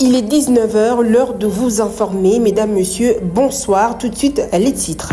Il est 19 h, l'heure de vous informer. Mesdames, Messieurs, bonsoir. Tout de suite, les titres.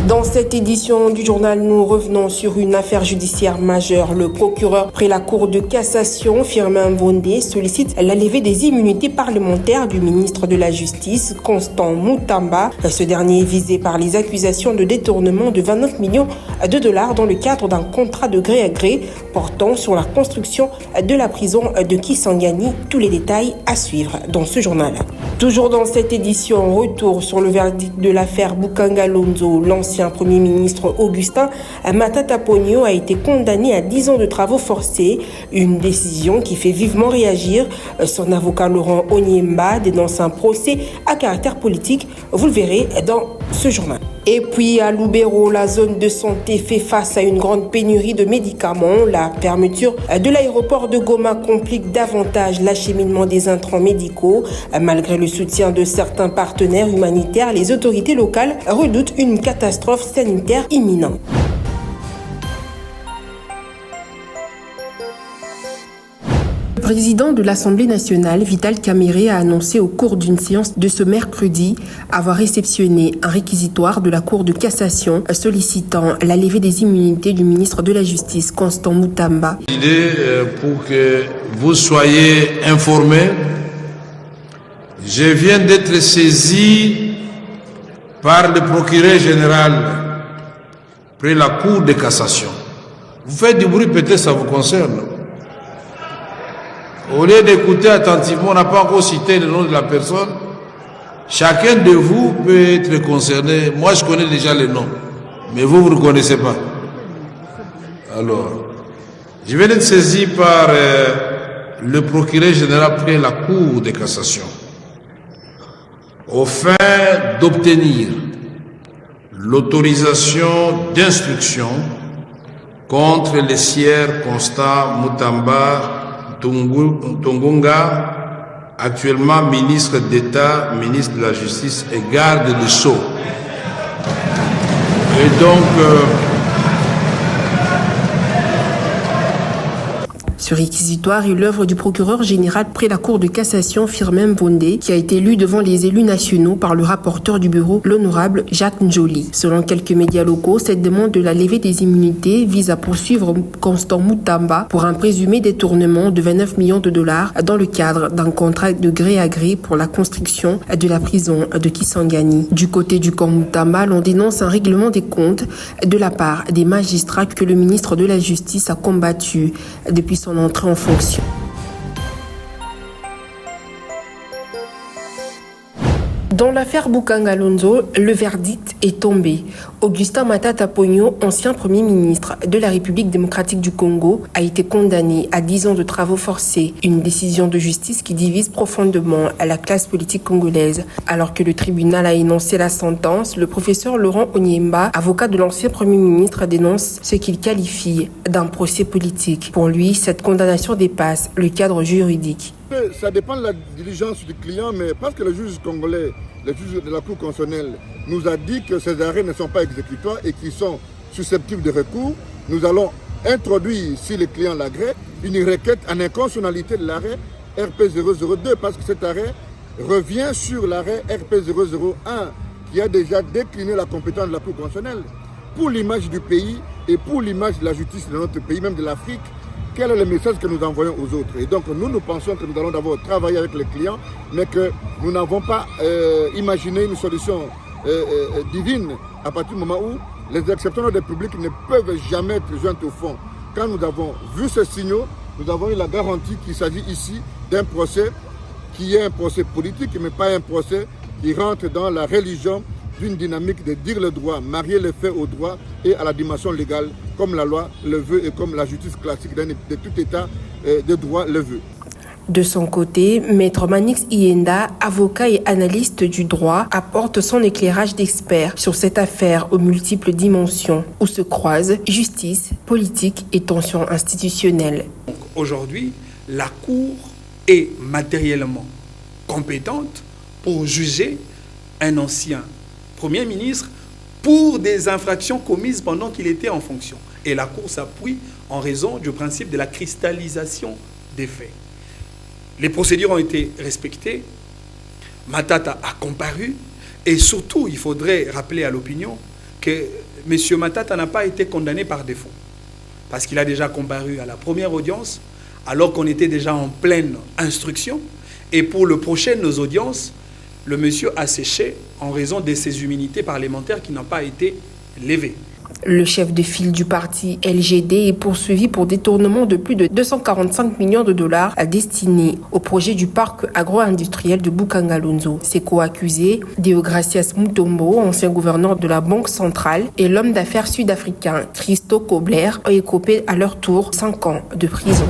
Dans cette édition du journal, nous revenons sur une affaire judiciaire majeure. Le procureur près la Cour de cassation, Firmin Bondé, sollicite la levée des immunités parlementaires du ministre de la Justice, Constant Moutamba. Ce dernier est visé par les accusations de détournement de 29 millions de dollars dans le cadre d'un contrat de gré à gré portant sur la construction de la prison de Kisangani. Tous les détails à suivre dans ce journal. Toujours dans cette édition, retour sur le verdict de l'affaire Bukanga Lonzo. L'ancien Premier ministre Augustin Matata Ponyo a été condamné à 10 ans de travaux forcés. Une décision qui fait vivement réagir. Son avocat Laurent Onyemba dénonce un procès à caractère politique. Vous le verrez dans ce journal. Et puis à Lubero, la zone de santé fait face à une grande pénurie de médicaments. La fermeture de l'aéroport de Goma complique davantage l'acheminement des intrants médicaux. Malgré le soutien de certains partenaires humanitaires, les autorités locales redoutent une catastrophe sanitaire imminente. Le président de l'Assemblée nationale, Vital Kamerhe, a annoncé au cours d'une séance de ce mercredi avoir réceptionné un réquisitoire de la Cour de cassation sollicitant la levée des immunités du ministre de la Justice, Constant Moutamba. Pour que vous soyez informés, je viens d'être saisi par le procureur général près la Cour de cassation. Vous faites du bruit, peut-être ça vous concerne. Au lieu d'écouter attentivement, on n'a pas encore cité le nom de la personne. Chacun de vous peut être concerné. Moi, je connais déjà le nom, mais vous ne connaissez pas. Alors, je viens d'être saisi par le procureur général près la Cour de cassation, au fin d'obtenir l'autorisation d'instruction contre les sieurs Constant Moutamba Tungunga, actuellement ministre d'État, ministre de la Justice et garde des Sceaux. Et donc, Ce réquisitoire est l'œuvre du procureur général près la Cour de cassation Firmin Bondé, qui a été lu devant les élus nationaux par le rapporteur du bureau, l'honorable Jacques Njoli. Selon quelques médias locaux, cette demande de la levée des immunités vise à poursuivre Constant Moutamba pour un présumé détournement de 29 millions de dollars dans le cadre d'un contrat de gré à gré pour la construction de la prison de Kisangani. Du côté du camp Moutamba, l'on dénonce un règlement des comptes de la part des magistrats que le ministre de la Justice a combattu depuis son entrée en fonction. Dans l'affaire Bukanga Lonzo, le verdict est tombé. Augustin Matata Ponyo, ancien Premier ministre de la République démocratique du Congo, a été condamné à 10 ans de travaux forcés. Une décision de justice qui divise profondément la classe politique congolaise. Alors que le tribunal a énoncé la sentence, le professeur Laurent Onyemba, avocat de l'ancien Premier ministre, dénonce ce qu'il qualifie d'un procès politique. Pour lui, cette condamnation dépasse le cadre juridique. Ça dépend de la diligence du client, mais parce que le juge congolais, le juge de la Cour constitutionnelle, nous a dit que ces arrêts ne sont pas exécutoires et qu'ils sont susceptibles de recours, nous allons introduire, si le client l'agrée, une requête en inconstitutionnalité de l'arrêt RP002, parce que cet arrêt revient sur l'arrêt RP001, qui a déjà décliné la compétence de la Cour constitutionnelle. Pour l'image du pays et pour l'image de la justice de notre pays, même de l'Afrique, quel est le message que nous envoyons aux autres? Et donc nous pensons que nous allons d'abord travailler avec les clients, mais que nous n'avons pas imaginé une solution divine à partir du moment où les exceptions des publics ne peuvent jamais être jointes au fond. Quand nous avons vu ces signaux, nous avons eu la garantie qu'il s'agit ici d'un procès qui est un procès politique, mais pas un procès qui rentre dans la religion d'une dynamique de dire le droit, marier les faits au droit et à la dimension légale, comme la loi le veut et comme la justice classique de tout État de droit le veut. De son côté, Maître Manix Ienda, avocat et analyste du droit, apporte son éclairage d'expert sur cette affaire aux multiples dimensions où se croisent justice, politique et tensions institutionnelles. Aujourd'hui, la Cour est matériellement compétente pour juger un ancien Premier ministre pour des infractions commises pendant qu'il était en fonction. Et la Cour s'appuie en raison du principe de la cristallisation des faits. Les procédures ont été respectées. Matata a comparu. Et surtout, il faudrait rappeler à l'opinion que M. Matata n'a pas été condamné par défaut. Parce qu'il a déjà comparu à la première audience, alors qu'on était déjà en pleine instruction. Et pour le prochaines audiences, le monsieur a séché en raison de ses immunités parlementaires qui n'ont pas été levées. Le chef de file du parti LGD est poursuivi pour détournement de plus de 245 millions de dollars destinés au projet du parc agro-industriel de Bukangalonzo. Ses co-accusés, Deogracias Mutombo, ancien gouverneur de la Banque centrale, et l'homme d'affaires sud-africain Christo Kobler, ont écopé à leur tour 5 ans de prison.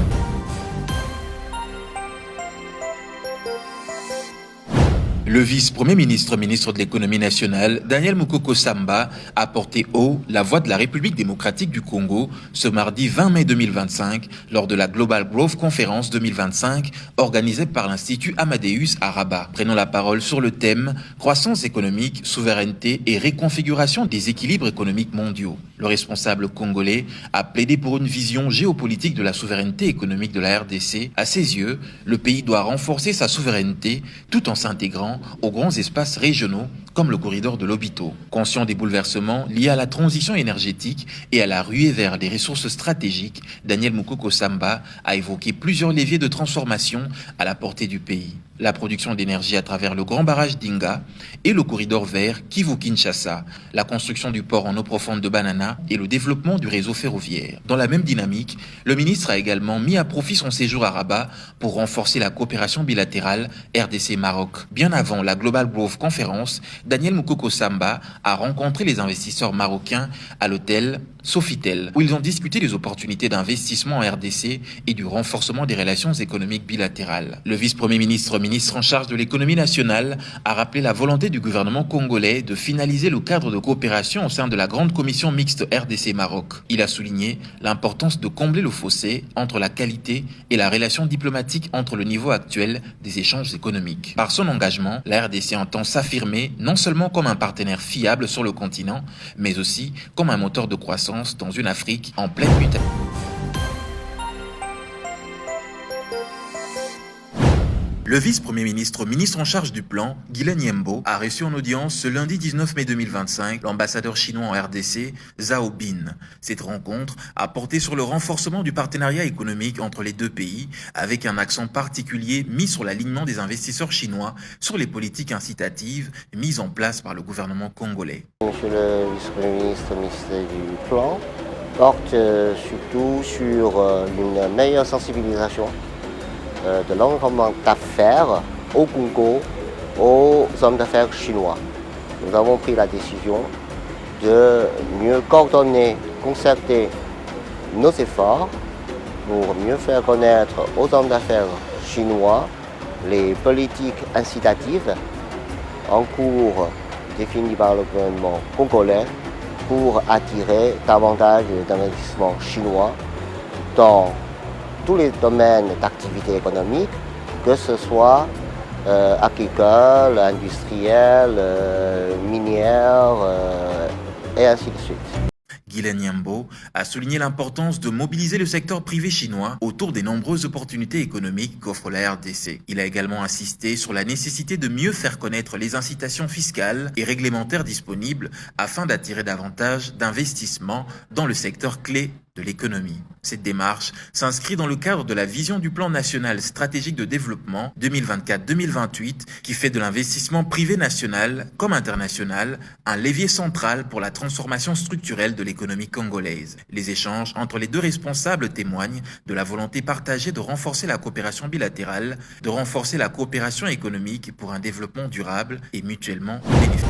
Le vice-premier ministre, ministre de l'économie nationale, Daniel Mukoko Samba, a porté haut la voix de la République démocratique du Congo ce mardi 20 mai 2025 lors de la Global Growth Conference 2025 organisée par l'Institut Amadeus à Rabat. Prenant la parole sur le thème « Croissance économique, souveraineté et réconfiguration des équilibres économiques mondiaux ». Le responsable congolais a plaidé pour une vision géopolitique de la souveraineté économique de la RDC. À ses yeux, le pays doit renforcer sa souveraineté tout en s'intégrant aux grands espaces régionaux comme le corridor de l'Obito. Conscient des bouleversements liés à la transition énergétique et à la ruée vers des ressources stratégiques, Daniel Mukoko Samba a évoqué plusieurs leviers de transformation à la portée du pays. La production d'énergie à travers le grand barrage d'Inga et le corridor vert Kivu-Kinshasa, la construction du port en eau profonde de Banana et le développement du réseau ferroviaire. Dans la même dynamique, le ministre a également mis à profit son séjour à Rabat pour renforcer la coopération bilatérale RDC-Maroc. Bien avant la Global Growth Conference, Daniel Mukoko Samba a rencontré les investisseurs marocains à l'hôtel Sofitel, où ils ont discuté des opportunités d'investissement en RDC et du renforcement des relations économiques bilatérales. Le vice-premier ministre, ministre en charge de l'économie nationale, a rappelé la volonté du gouvernement congolais de finaliser le cadre de coopération au sein de la grande commission mixte RDC-Maroc. Il a souligné l'importance de combler le fossé entre la qualité et la relation diplomatique entre le niveau actuel des échanges économiques. Par son engagement, la RDC entend s'affirmer non seulement comme un partenaire fiable sur le continent, mais aussi comme un moteur de croissance dans une Afrique en pleine mutation. Le vice-premier ministre, ministre en charge du plan, Guilain Yembo, a reçu en audience ce lundi 19 mai 2025 l'ambassadeur chinois en RDC, Zhao Bin. Cette rencontre a porté sur le renforcement du partenariat économique entre les deux pays, avec un accent particulier mis sur l'alignement des investisseurs chinois sur les politiques incitatives mises en place par le gouvernement congolais. Monsieur le vice-premier ministre, ministre du plan, porte surtout sur une meilleure sensibilisation de l'environnement d'affaires au Congo, aux hommes d'affaires chinois. Nous avons pris la décision de mieux coordonner, concerter nos efforts pour mieux faire connaître aux hommes d'affaires chinois les politiques incitatives en cours définies par le gouvernement congolais pour attirer davantage d'investissements chinois dans tous les domaines d'activité économique, que ce soit agricole, industriel, minière et ainsi de suite. Guilain Yembo a souligné l'importance de mobiliser le secteur privé chinois autour des nombreuses opportunités économiques qu'offre la RDC. Il a également insisté sur la nécessité de mieux faire connaître les incitations fiscales et réglementaires disponibles afin d'attirer davantage d'investissements dans le secteur clé de l'économie. Cette démarche s'inscrit dans le cadre de la vision du plan national stratégique de développement 2024-2028 qui fait de l'investissement privé national comme international un levier central pour la transformation structurelle de l'économie congolaise. Les échanges entre les deux responsables témoignent de la volonté partagée de renforcer la coopération bilatérale, de renforcer la coopération économique pour un développement durable et mutuellement bénéfique.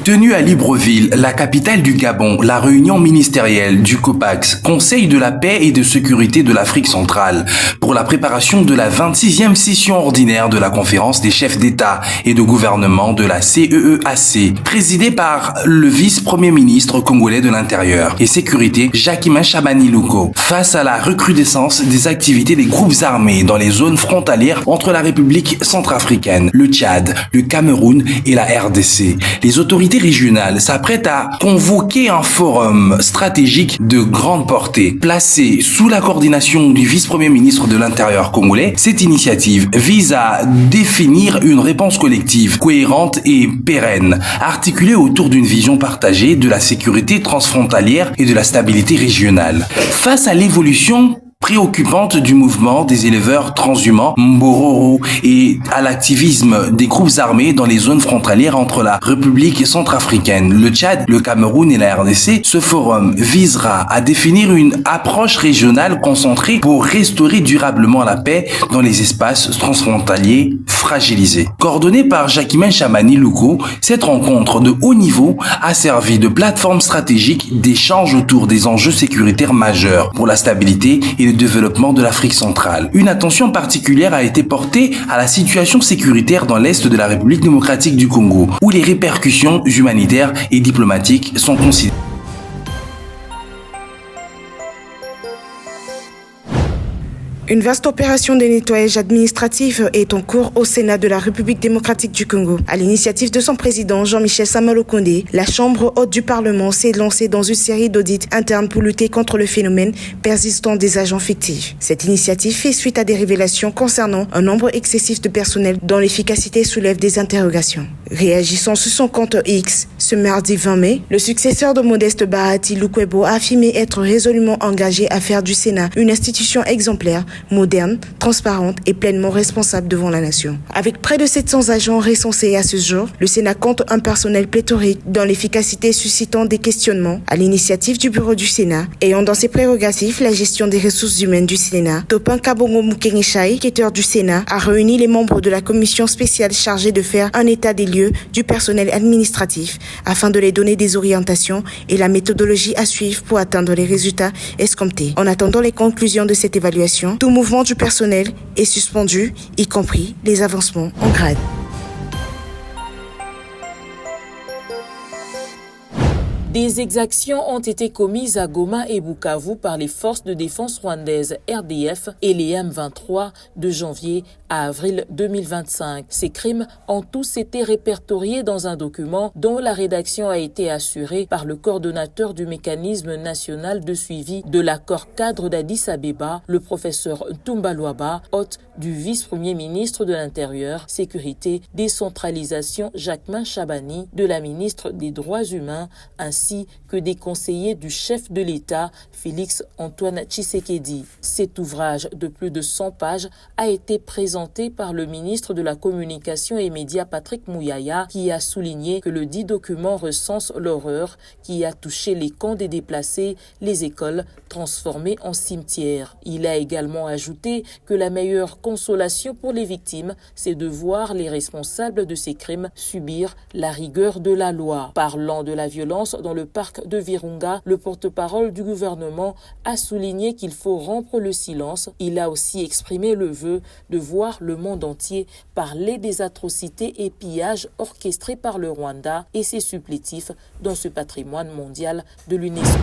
Tenue à Libreville, la capitale du Gabon, la réunion ministérielle du COPAX, Conseil de la paix et de sécurité de l'Afrique centrale, pour la préparation de la 26e session ordinaire de la conférence des chefs d'État et de gouvernement de la CEEAC, présidée par le vice-premier ministre congolais de l'Intérieur et Sécurité, Jacquemin Chabani-Luko, face à la recrudescence des activités des groupes armés dans les zones frontalières entre la République centrafricaine, le Tchad, le Cameroun et la RDC. Les autorités stabilité régionale s'apprête à convoquer un forum stratégique de grande portée. Placé sous la coordination du vice-premier ministre de l'Intérieur congolais, cette initiative vise à définir une réponse collective, cohérente et pérenne, articulée autour d'une vision partagée de la sécurité transfrontalière et de la stabilité régionale. Face à l'évolution préoccupante du mouvement des éleveurs transhumants Mbororo et à l'activisme des groupes armés dans les zones frontalières entre la République centrafricaine, le Tchad, le Cameroun et la RDC, ce forum visera à définir une approche régionale concentrée pour restaurer durablement la paix dans les espaces transfrontaliers fragilisés. Coordonnée par Jacquemin Chamani Luko, cette rencontre de haut niveau a servi de plateforme stratégique d'échange autour des enjeux sécuritaires majeurs pour la stabilité et le développement de l'Afrique centrale. Une attention particulière a été portée à la situation sécuritaire dans l'est de la République démocratique du Congo, où les répercussions humanitaires et diplomatiques sont considérées. Une vaste opération de nettoyage administratif est en cours au Sénat de la République démocratique du Congo. À l'initiative de son président Jean-Michel Sama-Lukonde, la Chambre haute du Parlement s'est lancée dans une série d'audits internes pour lutter contre le phénomène persistant des agents fictifs. Cette initiative fait suite à des révélations concernant un nombre excessif de personnel dont l'efficacité soulève des interrogations. Réagissant sur son compte X ce mardi 20 mai, le successeur de Modeste Bahati Lukwebo a affirmé être résolument engagé à faire du Sénat une institution exemplaire, moderne, transparente et pleinement responsable devant la nation. Avec près de 700 agents recensés à ce jour, le Sénat compte un personnel pléthorique dont l'efficacité suscitant des questionnements. À l'initiative du bureau du Sénat, ayant dans ses prérogatives la gestion des ressources humaines du Sénat, Topin Kabongo Mukenishai, quêteur du Sénat, a réuni les membres de la commission spéciale chargée de faire un état des lieux du personnel administratif afin de les donner des orientations et la méthodologie à suivre pour atteindre les résultats escomptés. En attendant les conclusions de cette évaluation, tout mouvement du personnel est suspendu, y compris les avancements en grade. Des exactions ont été commises à Goma et Bukavu par les forces de défense rwandaises RDF et les M23 de janvier à avril 2025. Ces crimes ont tous été répertoriés dans un document dont la rédaction a été assurée par le coordonnateur du mécanisme national de suivi de l'accord cadre d'Addis Abeba, le professeur Ntumba Luaba, hôte du vice-premier ministre de l'Intérieur, Sécurité, Décentralisation Jacquemin Chabani, de la ministre des Droits humains, ainsi que des conseillers du chef de l'État, Félix Antoine Tshisekedi. Cet ouvrage de plus de 100 pages a été présenté par le ministre de la Communication et Médias, Patrick Mouyaya, qui a souligné que le dit document recense l'horreur qui a touché les camps des déplacés, les écoles transformées en cimetières. Il a également ajouté que la meilleure consolation pour les victimes, c'est de voir les responsables de ces crimes subir la rigueur de la loi. Parlant de la violence dans le parc de Virunga, le porte-parole du gouvernement a souligné qu'il faut rompre le silence. Il a aussi exprimé le vœu de voir le monde entier parler des atrocités et pillages orchestrés par le Rwanda et ses supplétifs dans ce patrimoine mondial de l'UNESCO.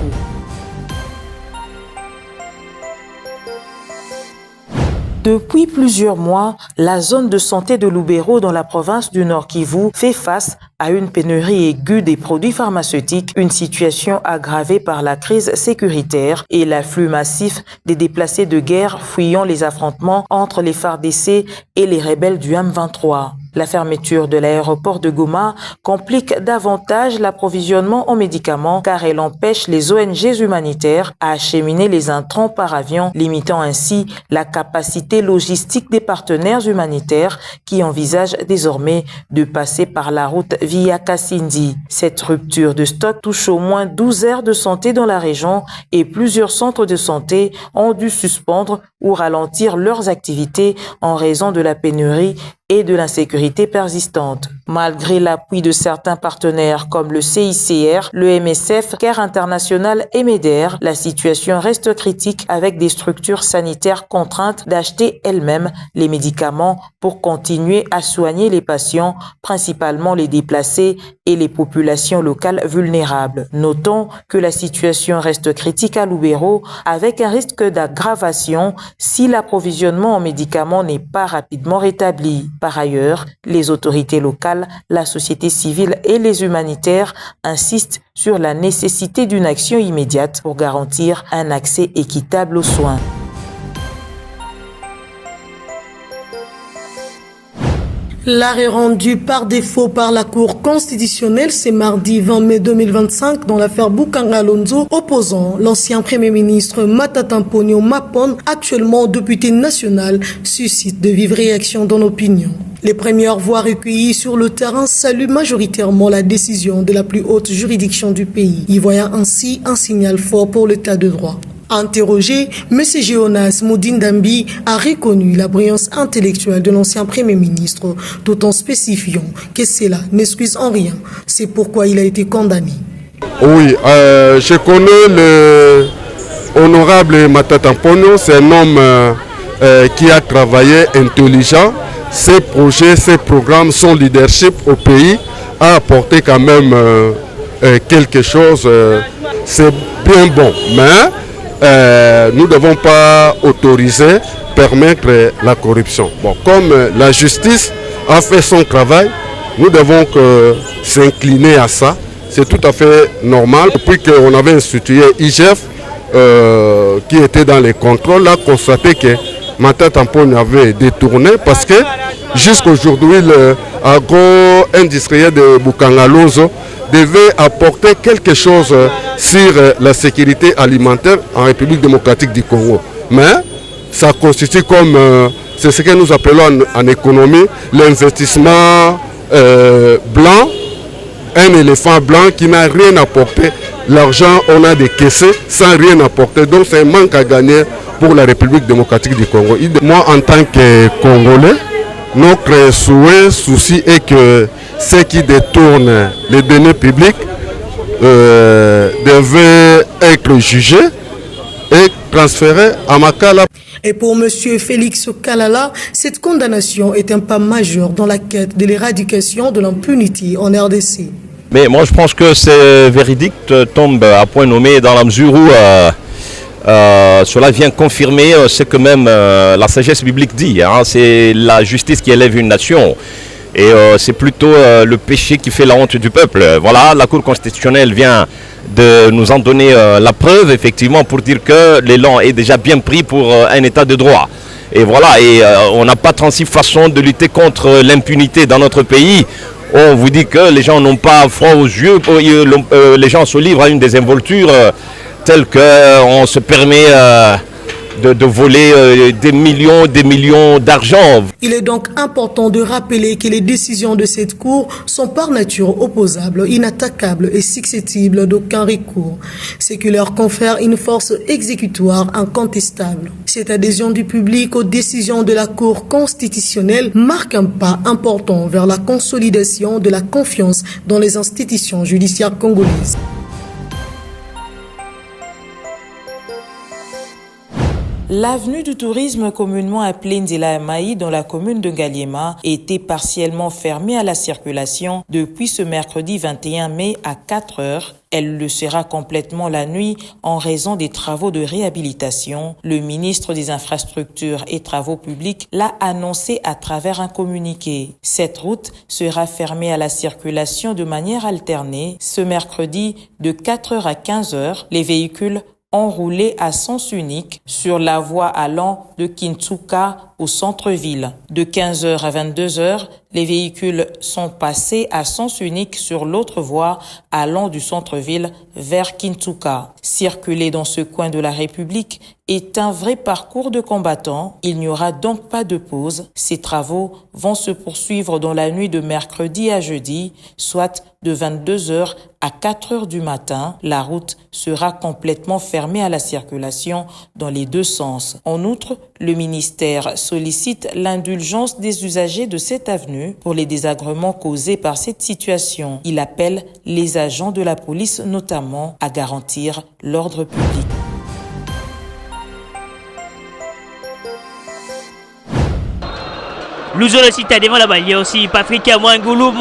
Depuis plusieurs mois, la zone de santé de Lubero dans la province du Nord Kivu fait face à une pénurie aiguë des produits pharmaceutiques, une situation aggravée par la crise sécuritaire et l'afflux massif des déplacés de guerre fuyant les affrontements entre les FARDC et les rebelles du M23. La fermeture de l'aéroport de Goma complique davantage l'approvisionnement en médicaments car elle empêche les ONG humanitaires à acheminer les intrants par avion, limitant ainsi la capacité logistique des partenaires humanitaires qui envisagent désormais de passer par la route via Kasindi. Cette rupture de stock touche au moins 12 aires de santé dans la région et plusieurs centres de santé ont dû suspendre ou ralentir leurs activités en raison de la pénurie et de l'insécurité persistante. Malgré l'appui de certains partenaires comme le CICR, le MSF, Care International et MEDER, la situation reste critique avec des structures sanitaires contraintes d'acheter elles-mêmes les médicaments pour continuer à soigner les patients, principalement les déplacés et les populations locales vulnérables. Notons que la situation reste critique à Lubero avec un risque d'aggravation si l'approvisionnement en médicaments n'est pas rapidement rétabli. Par ailleurs, les autorités locales, la société civile et les humanitaires insistent sur la nécessité d'une action immédiate pour garantir un accès équitable aux soins. L'arrêt rendu par défaut par la Cour constitutionnelle ce mardi 20 mai 2025 dans l'affaire Bukanga Alonzo opposant l'ancien Premier ministre Matata Mponyo Mapon, actuellement député national, suscite de vives réactions dans l'opinion. Les premières voix recueillies sur le terrain saluent majoritairement la décision de la plus haute juridiction du pays, y voyant ainsi un signal fort pour l'état de droit. Interrogé, M. Jonas Moudindambi a reconnu la brillance intellectuelle de l'ancien Premier ministre, tout en spécifiant que cela n'excuse en rien. C'est pourquoi il a été condamné. Oui, je connais le honorable Matata Mponyo, c'est un homme qui a travaillé intelligent. Ses projets, ses programmes, son leadership au pays a apporté quand même quelque chose. C'est bien bon, mais nous ne devons pas autoriser, permettre la corruption. Bon, comme la justice a fait son travail, nous devons s'incliner à ça. C'est tout à fait normal. Depuis qu'on avait institué IGF, qui était dans les contrôles, a constaté que Matata Mponyo avait détourné parce que jusqu'aujourd'hui, l'agro-industriel de Bukanga Alonzo devait apporter quelque chose sur la sécurité alimentaire en République démocratique du Congo. Mais ça constitue comme, c'est ce que nous appelons en économie, l'investissement blanc, un éléphant blanc qui n'a rien apporté. L'argent, on a décaissé sans rien apporter. Donc c'est un manque à gagner pour la République démocratique du Congo. Moi, en tant que Congolais, notre souci est que ceux qui détournent les deniers publics devaient être jugés et transférés à Makala. Et pour M. Félix Kalala, cette condamnation est un pas majeur dans la quête de l'éradication de l'impunité en RDC. Mais moi je pense que ce verdict tombe à point nommé dans la mesure où cela vient confirmer ce que même la sagesse biblique dit. Hein. C'est la justice qui élève une nation. Et c'est plutôt le péché qui fait la honte du peuple. Voilà, la Cour constitutionnelle vient de nous en donner la preuve, effectivement, pour dire que l'élan est déjà bien pris pour un état de droit. Et voilà, et on n'a pas 36 façons de lutter contre l'impunité dans notre pays. On vous dit que les gens n'ont pas froid aux yeux, les gens se livrent à une désinvolture telle qu'on se permet de voler des millions d'argent. Il est donc important de rappeler que les décisions de cette Cour sont par nature opposables, inattaquables et susceptibles d'aucun recours, ce qui leur confère une force exécutoire incontestable. Cette adhésion du public aux décisions de la Cour constitutionnelle marque un pas important vers la consolidation de la confiance dans les institutions judiciaires congolaises. L'avenue du tourisme, communément appelée Ndila Maï dans la commune de Ngaliema, était partiellement fermée à la circulation depuis ce mercredi 21 mai à 4 heures. Elle le sera complètement la nuit en raison des travaux de réhabilitation. Le ministre des Infrastructures et Travaux Publics l'a annoncé à travers un communiqué. Cette route sera fermée à la circulation de manière alternée. Ce mercredi, de 4h à 15h, les véhicules enroulés à sens unique sur la voie allant de Kintsuka au centre-ville. De 15h à 22h, les véhicules sont passés à sens unique sur l'autre voie allant du centre-ville vers Kintsuka. Circuler dans ce coin de la République est un vrai parcours de combattants. Il n'y aura donc pas de pause. Ces travaux vont se poursuivre dans la nuit de mercredi à jeudi, soit de 22h à 4h du matin. La route sera complètement fermée à la circulation dans les deux sens. En outre, le ministère sollicite l'indulgence des usagers de cette avenue pour les désagréments causés par cette situation. Il appelle les agents de la police notamment à garantir l'ordre public. Il y a aussi Patrick Mwangoulou.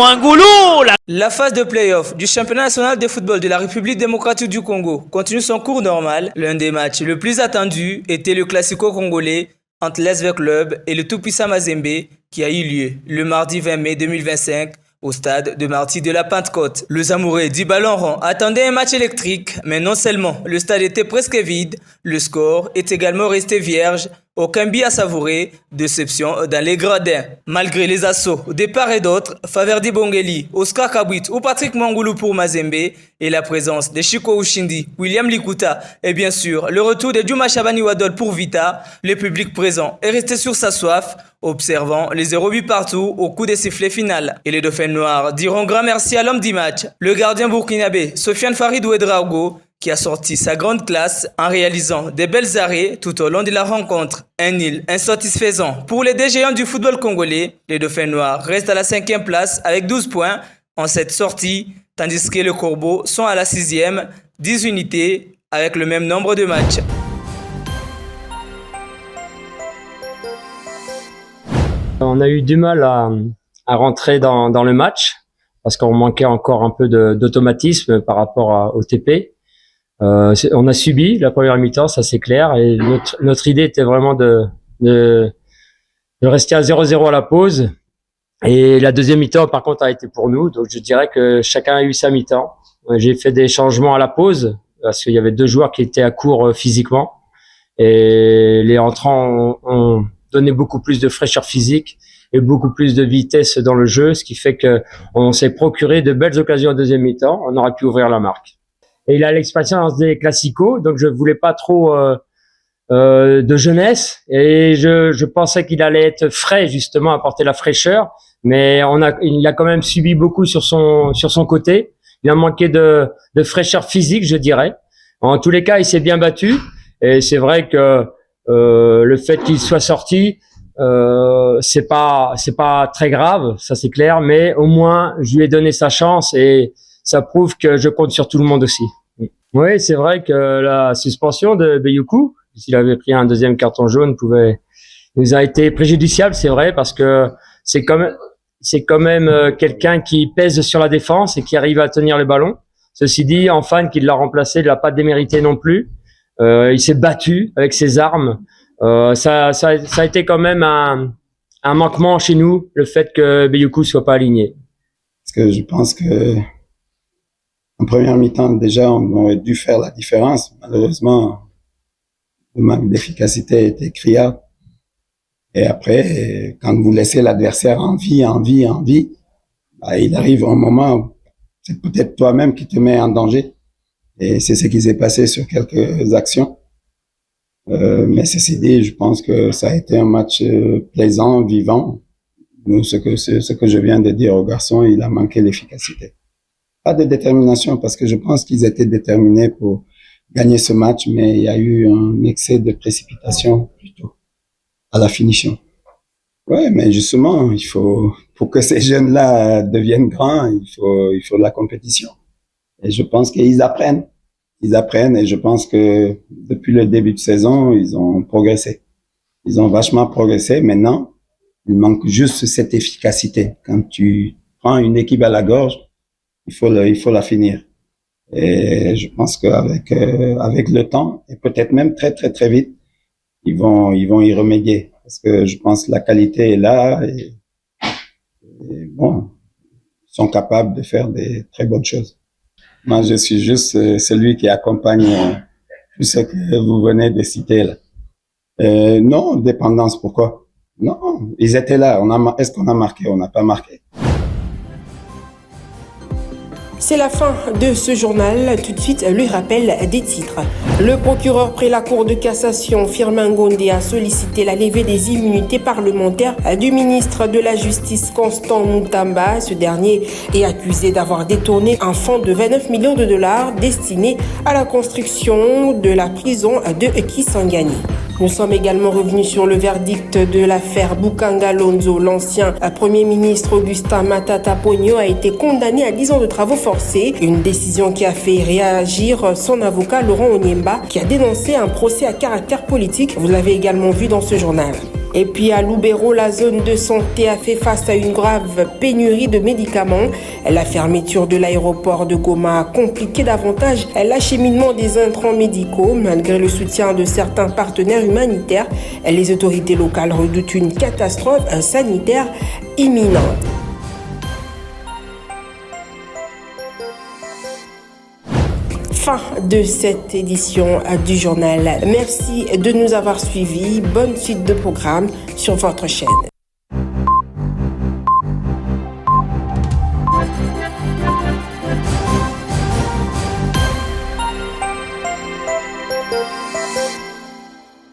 La phase de play-off du championnat national de football de la République démocratique du Congo continue son cours normal. L'un des matchs le plus attendu était le Classico congolais entre l'SV Club et le tout-puissant Mazembe qui a eu lieu le mardi 20 mai 2025 au stade de Marty de la Pentecôte. Les amoureux du ballon rond attendaient un match électrique, mais non seulement le stade était presque vide, le score est également resté vierge. Aucun but à savourer, déception dans les gradins. Malgré les assauts de part et d'autre, Faverdi Bongeli, Oscar Kabwit ou Patrick Mangoulou pour Mazembe et la présence de Chico Ushindi, William Likuta et bien sûr le retour de Djuma Chabani Wadol pour Vita, le public présent est resté sur sa soif, observant les 0 buts partout au coup des sifflets final. Et les Dauphins noirs diront grand merci à l'homme du match, le gardien burkinabé Sofiane Farid Ouedraogo, qui a sorti sa grande classe en réalisant des belles arrêts tout au long de la rencontre. Un nil insatisfaisant pour les deux géants du football congolais. Les Dauphins noirs restent à la 5e place avec 12 points en cette sortie, tandis que les Corbeaux sont à la 6e, 10 unités avec le même nombre de matchs. On a eu du mal à rentrer dans le match parce qu'on manquait encore un peu d'automatisme par rapport au TP. On a subi la première mi-temps, ça c'est clair, et notre idée était vraiment de rester à 0-0 à la pause. Et la deuxième mi-temps, par contre, a été pour nous. Donc je dirais que chacun a eu sa mi-temps. J'ai fait des changements à la pause parce qu'il y avait 2 joueurs qui étaient à court physiquement, et les entrants ont donné beaucoup plus de fraîcheur physique et beaucoup plus de vitesse dans le jeu, ce qui fait que on s'est procuré de belles occasions en deuxième mi-temps. On aurait pu ouvrir la marque. Et il a l'expérience des classicos, donc je voulais pas trop de jeunesse, et je pensais qu'il allait être frais, justement, apporter la fraîcheur, mais il a quand même subi beaucoup sur son côté. Il a manqué de fraîcheur physique, je dirais. En tous les cas, il s'est bien battu, et c'est vrai que le fait qu'il soit sorti, c'est pas très grave, ça c'est clair, mais au moins je lui ai donné sa chance et ça prouve que je compte sur tout le monde aussi. Oui, c'est vrai que la suspension de Beyoukou, s'il avait pris un deuxième carton jaune, nous a été préjudiciable, c'est vrai, parce que c'est quand même quelqu'un qui pèse sur la défense et qui arrive à tenir le ballon. Ceci dit, Enfan qui l'a remplacé, il l'a pas démérité non plus. Il s'est battu avec ses armes. Ça a été quand même un manquement chez nous, le fait que Beyoukou soit pas aligné. Parce que je pense que en première mi-temps, déjà, on aurait dû faire la différence. Malheureusement, le manque d'efficacité était criard. Et après, quand vous laissez l'adversaire en vie, bah, il arrive un moment où c'est peut-être toi-même qui te mets en danger. Et c'est ce qui s'est passé sur quelques actions. Mais ceci dit, je pense que ça a été un match plaisant, vivant. Nous, ce que je viens de dire aux garçons, il a manqué l'efficacité. Pas de détermination, parce que je pense qu'ils étaient déterminés pour gagner ce match, mais il y a eu un excès de précipitation plutôt à la finition. Ouais, mais justement, pour que ces jeunes-là deviennent grands, il faut de la compétition. Et je pense qu'ils apprennent. Ils apprennent, et je pense que depuis le début de saison, ils ont progressé. Ils ont vachement progressé. Maintenant, il manque juste cette efficacité. Quand tu prends une équipe à la gorge, il faut la finir. Et je pense qu'avec avec le temps, et peut-être même très très très vite, ils vont y remédier. Parce que je pense que la qualité est là, et bon, ils sont capables de faire des très bonnes choses. Moi, je suis juste celui qui accompagne tout ce que vous venez de citer là. Non, dépendance, pourquoi? Non, ils étaient là. Est-ce qu'on a marqué? On n'a pas marqué. C'est la fin de ce journal. Tout de suite, le rappel des titres. Le procureur près la Cour de cassation, Firmin Ngondé, a sollicité la levée des immunités parlementaires du ministre de la Justice, Constant Mutamba. Ce dernier est accusé d'avoir détourné un fonds de 29 millions de dollars destiné à la construction de la prison de Kisangani. Nous sommes également revenus sur le verdict de l'affaire Bukanga Lonzo. L'ancien Premier ministre Augustin Matata Ponyo a été condamné à 10 ans de travaux forcés. Une décision qui a fait réagir son avocat Laurent Onyemba, qui a dénoncé un procès à caractère politique. Vous l'avez également vu dans ce journal. Et puis à Lubero, la zone de santé a fait face à une grave pénurie de médicaments. La fermeture de l'aéroport de Goma a compliqué davantage l'acheminement des intrants médicaux. Malgré le soutien de certains partenaires humanitaires, les autorités locales redoutent une catastrophe sanitaire imminente. Fin de cette édition du journal. Merci de nous avoir suivis. Bonne suite de programme sur votre chaîne.